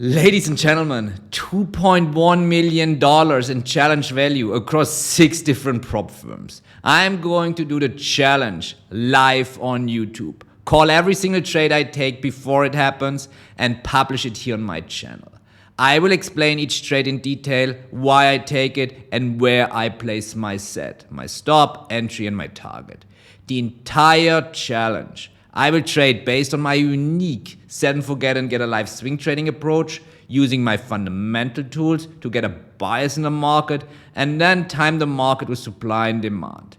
Ladies and gentlemen, $2.1 million in challenge value across 6 different prop firms. I'm going to do the challenge live on YouTube. Call every single trade I take before it happens and publish it here on my channel. I will explain each trade in detail, why I take it and where I place my set, my stop, entry and my target. The entire challenge I will trade based on my unique set and forget and get a live swing trading approach, using my fundamental tools to get a bias in the market and then time the market with supply and demand.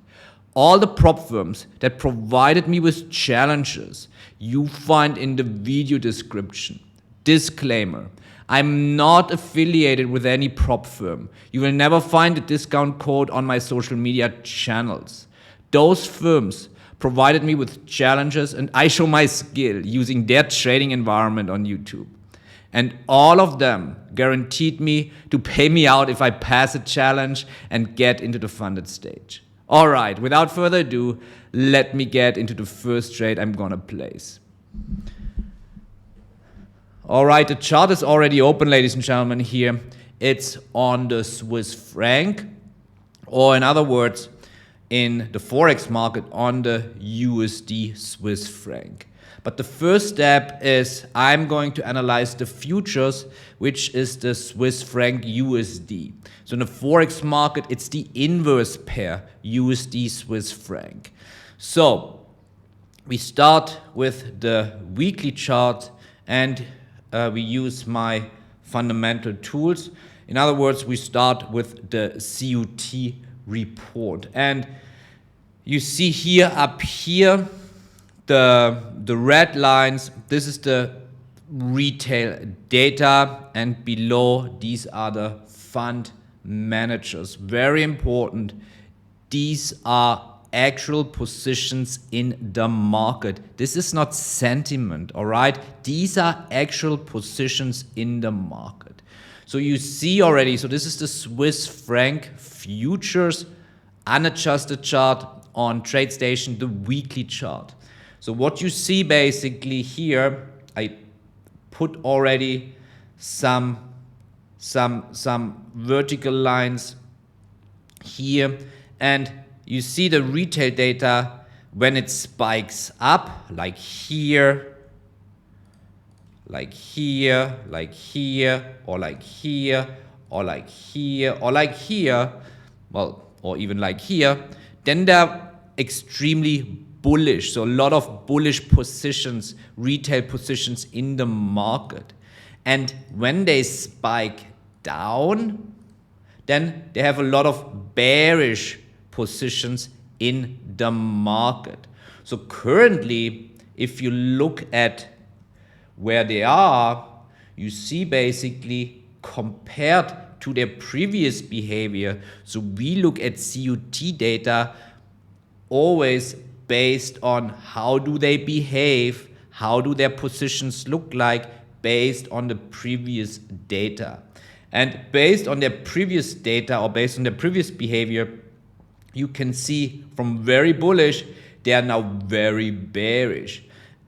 All the prop firms that provided me with challenges you find in the video description. Disclaimer: I'm not affiliated with any prop firm. You will never find a discount code on my social media channels. Those firms provided me with challenges and I show my skill using their trading environment on YouTube. And all of them guaranteed me to pay me out if I pass a challenge and get into the funded stage. Alright, without further ado, let me get into the first trade I'm gonna place. Alright, the chart is already open, ladies and gentlemen, here. It's on the Swiss franc, or in other words, in the Forex market on the USD Swiss franc. But the first step is I'm going to analyze the futures, which is the Swiss franc USD. So in the Forex market, it's the inverse pair, USD Swiss franc. So we start with the weekly chart and we use my fundamental tools. In other words, we start with the CUT report. And you see here, up here, the red lines, this is the retail data, and below these are the fund managers. Very important, these are actual positions in the market. This is not sentiment, all right? These are actual positions in the market. So you see already, so this is the Swiss franc futures unadjusted chart on TradeStation, the weekly chart. So what you see basically here, I put already some vertical lines here, and you see the retail data when it spikes up, like here, like here, like here, or like here, or like here, or like here, well, or even like here, then they're extremely bullish. So a lot of bullish positions, retail positions in the market. And when they spike down, then they have a lot of bearish positions in the market. So currently, if you look at where they are, you see basically compared to their previous behavior. So we look at CUT data always based on how do they behave, how do their positions look like based on the previous data. And based on their previous data or based on their previous behavior, you can see from very bullish, they are now very bearish.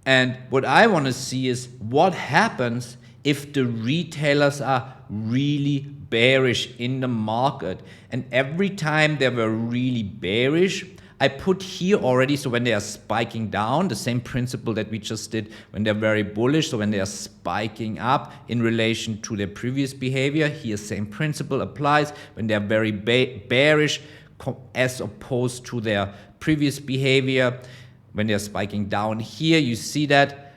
And what I want to see is what happens if the retailers are really bearish in the market. And every time they were really bearish, I put here already, so when they are spiking down, the same principle that we just did when they're very bullish, so when they are spiking up in relation to their previous behavior, here same principle applies when they're very bearish as opposed to their previous behavior. When they're spiking down here, you see that.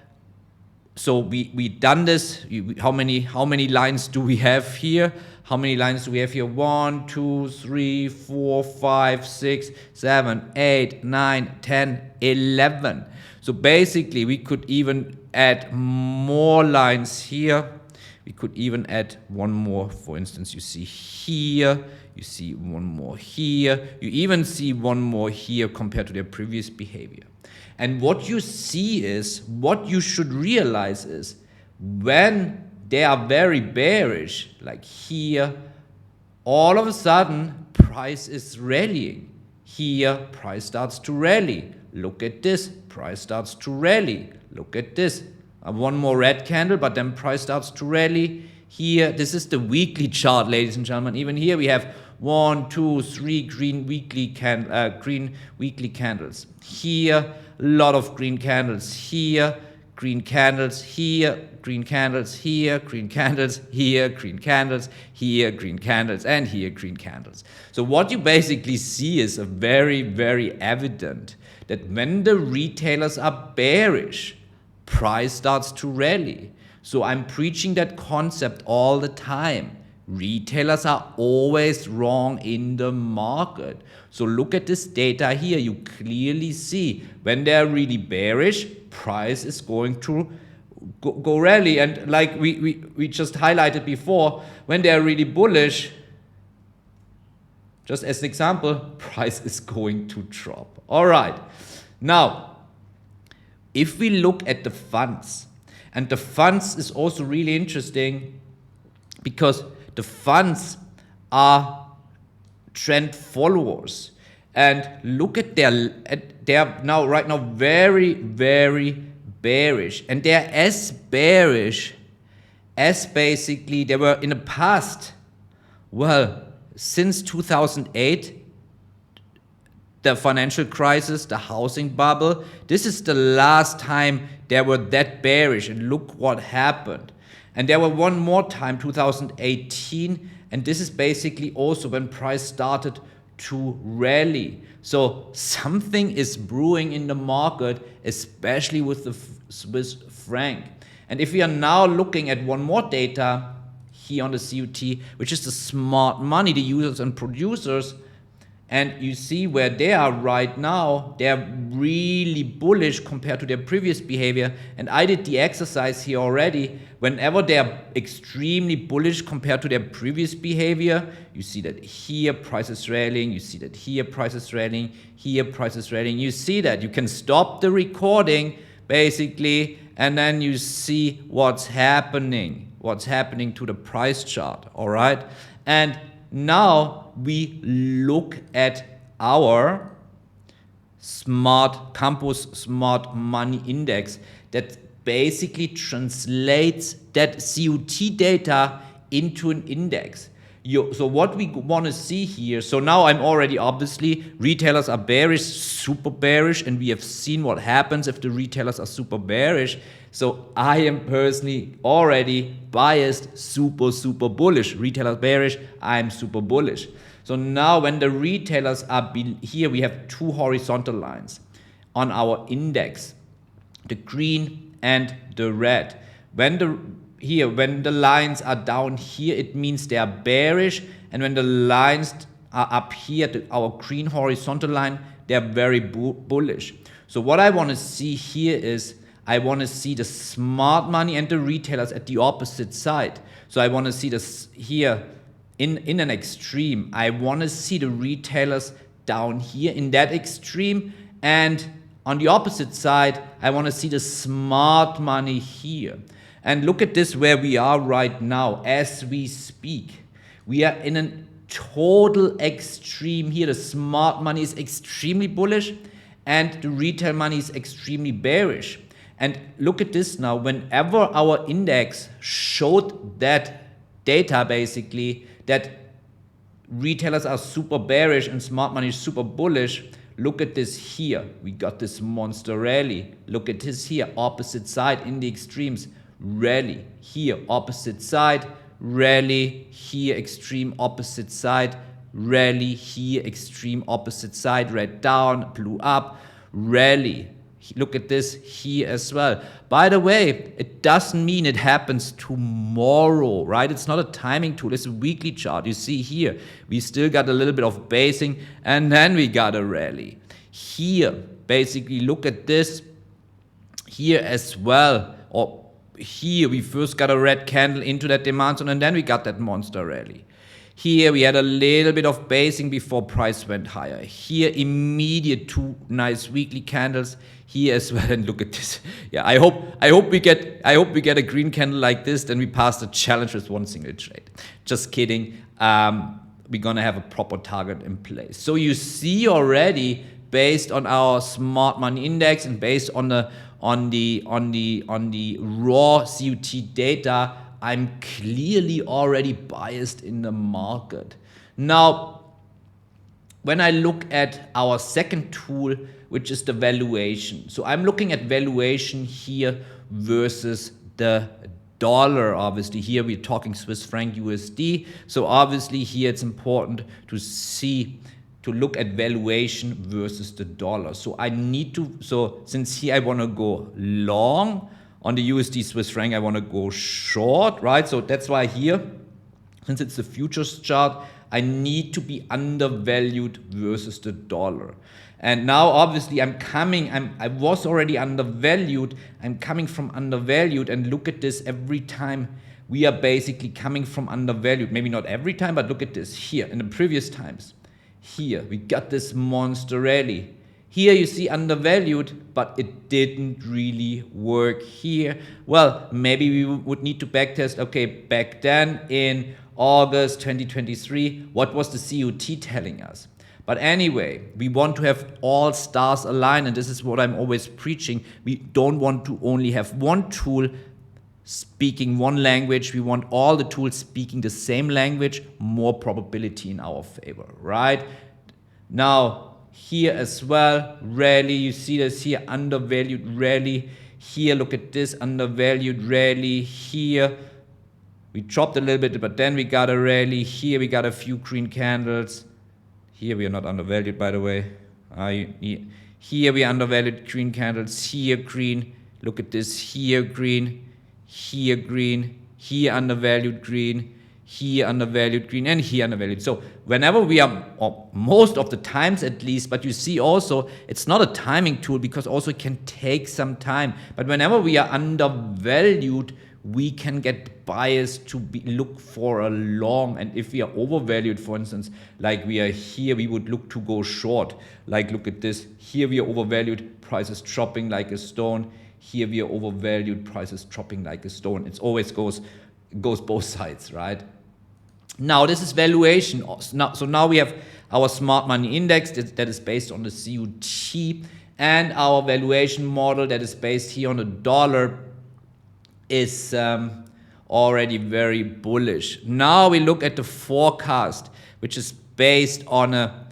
So we done this. How many lines do we have here? How many lines do we have here? 1, 2, 3, 4, 5, 6, 7, 8, 9, 10, 11. So basically, we could even add more lines here. We could even add one more. For instance, you see here. You see one more here. You even see one more here compared to their previous behavior. And what you see is, what you should realize is, when they are very bearish, like here, all of a sudden, price is rallying. Here, price starts to rally. Look at this, price starts to rally. Look at this, One more red candle, but then price starts to rally. Here, this is the weekly chart, ladies and gentlemen. Even here we have 1, 2, 3 green weekly candles. Here, a lot of green candles. Here, green candles. Here, green candles. Here, green candles. Here, green candles. Here, green candles. And here, green candles. So what you basically see is a very, very evident that when the retailers are bearish, price starts to rally. So I'm preaching that concept all the time. Retailers are always wrong in the market. So look at this data here. You clearly see when they're really bearish, price is going to go rally. And like we just highlighted before, when they're really bullish, just as an example, price is going to drop. All right. Now, if we look at the funds, and the funds is also really interesting because the funds are trend followers. And look at they're now right now very, very bearish. And they're as bearish as basically they were in the past. Well, since 2008, the financial crisis, the housing bubble, this is the last time they were that bearish, and look what happened. And there were one more time, 2018, and this is basically also when price started to rally. So something is brewing in the market, especially with the Swiss franc. And if we are now looking at one more data here on the CUT, which is the smart money, the users and producers, and you see where they are right now, they're really bullish compared to their previous behavior. And I did the exercise here already. Whenever they're extremely bullish compared to their previous behavior, you see that here price is rallying, you see that here price is rallying, here price is rallying. You see that. You can stop the recording basically, and then you see what's happening to the price chart, all right? And now we look at our Campus Smart Money Index that basically translates that CUT data into an index. So what we want to see here, so now I'm already obviously, retailers are bearish, super bearish, and we have seen what happens if the retailers are super bearish. So I am personally already biased, super bullish. Retailers bearish, I'm super bullish. So now when the retailers are here, we have two horizontal lines on our index, the green and the red. When the lines are down here, it means they are bearish, and when the lines are up here, our green horizontal line, they are very bullish. So what I want to see here is I want to see the smart money and the retailers at the opposite side. So I want to see this here in an extreme. I want to see the retailers down here in that extreme, and on the opposite side, I want to see the smart money here. And look at this where we are right now as we speak. We are in a total extreme here. The smart money is extremely bullish and the retail money is extremely bearish. And look at this now. Whenever our index showed that data basically, that retailers are super bearish and smart money is super bullish, look at this here. We got this monster rally. Look at this here, opposite side in the extremes. Rally here, opposite side, rally here, extreme opposite side, rally here, extreme opposite side, red down, blue up, rally. Look at this here as well. By the way, it doesn't mean it happens tomorrow, right? It's not a timing tool, it's a weekly chart. You see here, we still got a little bit of basing, and then we got a rally. Here, basically, look at this here as well, or here we first got a red candle into that demand zone, and then we got that monster rally. Here we had a little bit of basing before price went higher. Here immediate two nice weekly candles here as well. And look at this. Yeah, I hope we get a green candle like this, then we pass the challenge with one single trade. Just kidding. We're gonna have a proper target in place. So you see already, based on our smart money index and based on on the raw CUT data, I'm clearly already biased in the market. Now, when I look at our second tool, which is the valuation. So I'm looking at valuation here versus the dollar. Obviously here we're talking Swiss franc USD. So obviously here it's important to look at valuation versus the dollar. So since here I want to go long on the USD Swiss franc, I want to go short, right? So that's why here, since it's a futures chart, I need to be undervalued versus the dollar. And now obviously I was already undervalued. I'm coming from undervalued, and look at this, every time we are basically coming from undervalued. Maybe not every time, but look at this here in the previous times. Here we got this monster rally. Here you see undervalued, but it didn't really work here. Well, maybe we would need to backtest. Okay, back then in August 2023, what was the CUT telling us? But anyway, we want to have all stars aligned, and this is what I'm always preaching. We don't want to only have one tool speaking one language. We want all the tools speaking the same language, more probability in our favor, right? Now, here as well, rally, you see this here, undervalued rally. Here, look at this, undervalued rally. Here, we dropped a little bit, but then we got a rally. Here, we got a few green candles. Here, we are not undervalued, by the way. Here, we undervalued green candles. Here, green. Look at this. Here, green. Here, green. Here, undervalued green. Here, undervalued green. And here, undervalued. So whenever we are, or most of the times at least, but you see also, it's not a timing tool because also it can take some time. But whenever we are undervalued, we can get biased to look for a long. And if we are overvalued, for instance, like we are here, we would look to go short. Like look at this. Here we are overvalued, price is dropping like a stone. Here we are overvalued, price is dropping like a stone. It always goes both sides, right? Now this is valuation. So now we have our smart money index that is based on the CUT, and our valuation model that is based here on the dollar is already very bullish. Now we look at the forecast, which is based on a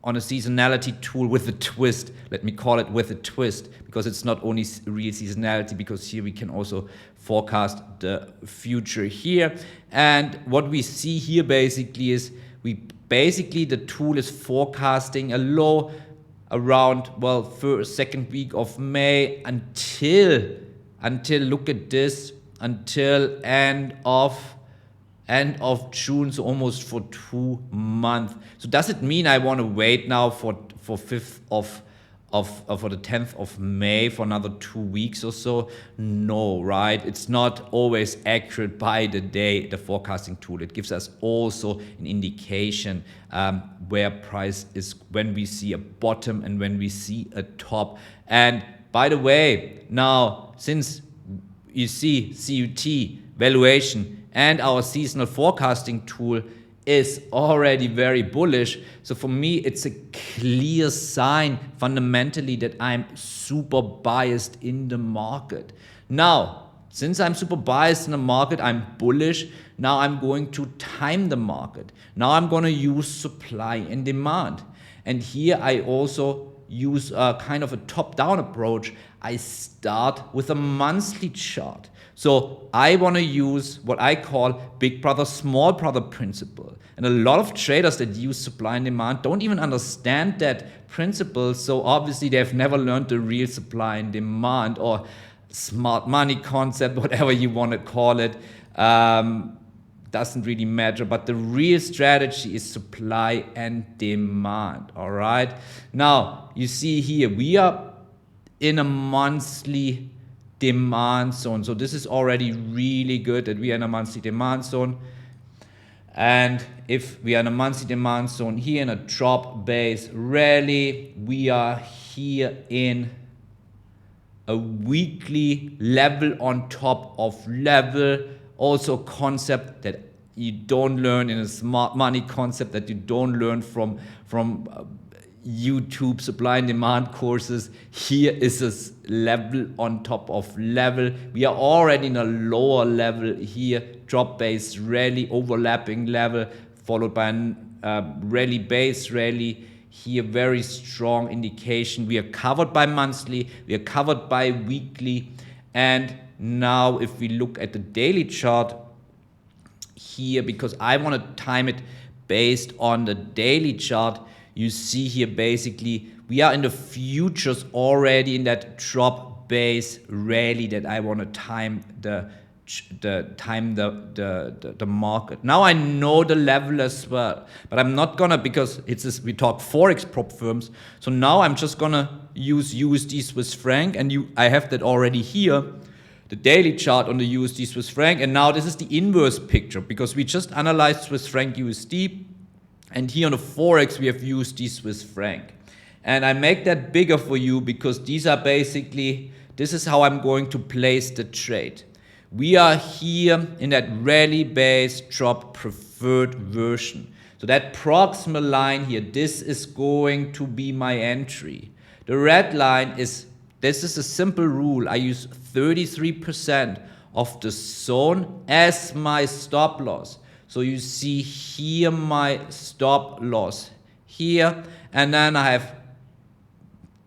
seasonality tool with a twist. Let me call it with a twist, because it's not only real seasonality, because here we can also forecast the future here. And what we see here basically is the tool is forecasting a low around, well, second week of May until look at this, until end of June, so almost for 2 months. So does it mean I want to wait now for the 10th of May for another 2 weeks or so? No, right? It's not always accurate by the day, the forecasting tool. It gives us also an indication where price is when we see a bottom and when we see a top. And by the way, now since you see CUT, valuation, and our seasonal forecasting tool is already very bullish. So for me, it's a clear sign fundamentally that I'm super biased in the market. Now, since I'm super biased in the market, I'm bullish. Now I'm going to time the market. Now I'm going to use supply and demand. And here I also use a kind of a top-down approach. I start with a monthly chart. So I want to use what I call big brother, small brother principle. And a lot of traders that use supply and demand don't even understand that principle. So obviously they've never learned the real supply and demand or smart money concept, whatever you want to call it. Doesn't really matter, but the real strategy is supply and demand, all right? Now, you see here, we are in a monthly demand zone. So this is already really good that we are in a monthly demand zone. And if we are in a monthly demand zone here in a drop-based rally, we are here in a weekly level on top of level. Also a concept that you don't learn in a smart money concept, that you don't learn from YouTube supply and demand courses. Here is a level on top of level. We are already in a lower level here, drop base rally, overlapping level, followed by a rally base rally. Here, very strong indication. We are covered by monthly, we are covered by weekly. And now if we look at the daily chart here, because I want to time it based on the daily chart, you see here basically we are in the futures already in that drop base rally that I want to time the market. Now I know the level as well, but I'm not gonna, because we talk Forex prop firms. So now I'm just gonna use USD Swiss franc, and I have that already here, the daily chart on the USD Swiss franc. And now this is the inverse picture, because we just analyzed Swiss franc USD, and here on the Forex we have USD Swiss franc. And I make that bigger for you because these are basically, this is how I'm going to place the trade. We are here in that rally base drop preferred version. So that proximal line here, this is going to be my entry. The red line is, this is a simple rule. I use 33% of the zone as my stop loss. So you see here my stop loss here, and then I have,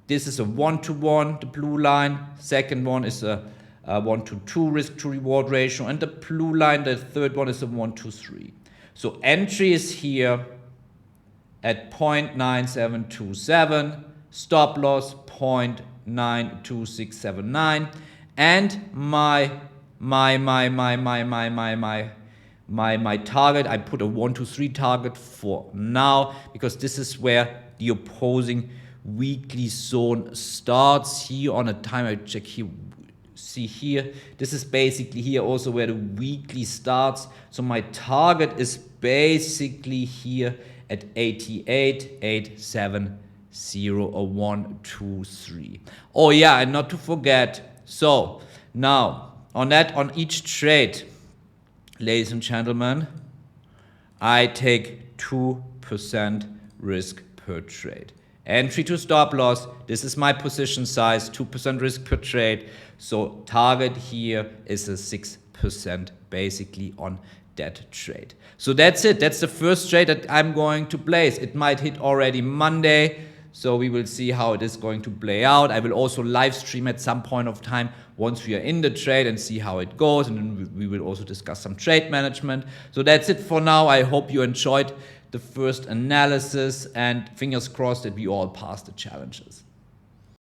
this is a 1-to-1, the blue line. Second one is a 1-to-2 risk to reward ratio, and the blue line, the third one, is a 1-to-3. So entry is here at 0.9727, stop loss 0.92679, and my target, I put a 1-to-3 target for now, because this is where the opposing weekly zone starts. Here on a time, I check here, see here, this is basically here also where the weekly starts. So my target is basically here at 88,870 or 1-2-3. Oh yeah, and not to forget, so now on each trade, ladies and gentlemen, I take 2% risk per trade. Entry to stop loss, this is my position size, 2% risk per trade. So target here is a 6% basically on that trade. So that's it. That's the first trade that I'm going to place. It might hit already Monday, so we will see how it is going to play out. I will also live stream at some point of time once we are in the trade and see how it goes, and then we will also discuss some trade management. So that's it for now. I hope you enjoyed the first analysis, and fingers crossed that we all pass the challenges.